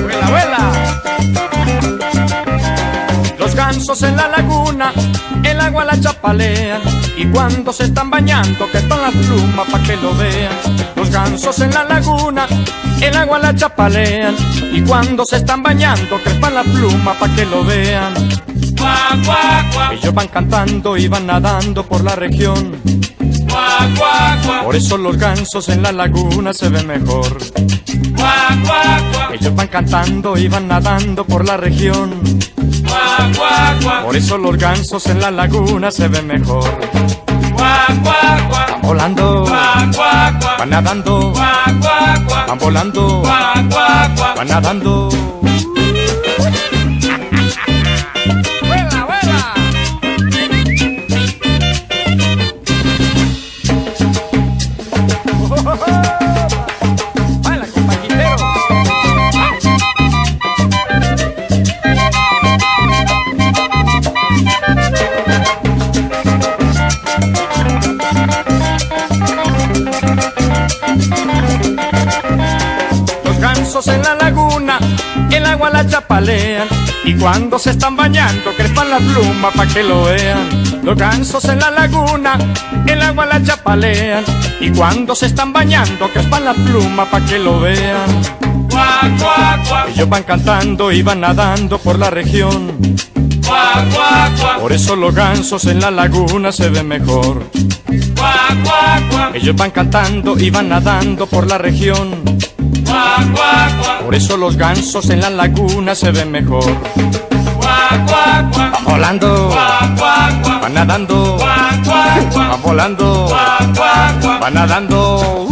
Vuela, vuela. Los gansos en la laguna, el agua la chapalean, y cuando se están bañando crespan las plumas pa' que lo vean. Los gansos en la laguna, el agua la chapalean, y cuando se están bañando crespan las plumas pa' que lo vean. Cuac, cuac, cuac. Ellos van cantando y van nadando por la región. Cuac, cuac, cuac. Por eso los gansos en la laguna se ven mejor. Cuac, cuac, cuac. Ellos van cantando y van nadando por la región. Cuac, cuac, cuac. Por eso los gansos en la laguna se ven mejor. Cuac, cuac, cuac. Van volando, Cuac, cuac, cuac. van nadando, Cuac, cuac, cuac. van volando, Cuac, cuac, cuac. van nadando. ¡Vuela, vuela! ¡Baila, compañeros! Los gansos en la laguna, el agua la chapalean, y cuando se están bañando crespan las plumas pa' que lo vean. Los gansos en la laguna, el agua la chapalean, y cuando se están bañando crespan las plumas pa' que lo vean. Cuac, cuac, cuac. Ellos van cantando y van nadando por la región. Cuac, cuac, cuac. Por eso los gansos en la laguna se ven mejor. Cuac, cuac, cuac. Ellos van cantando y van nadando por la región. Cuac, cuac, cuac. Por eso los gansos en la laguna se ven mejor. Cuac, cuac, cuac. Van volando, Cuac, cuac, cuac. van nadando, Cuac, cuac, cuac. van volando, Cuac, cuac, cuac. van nadando.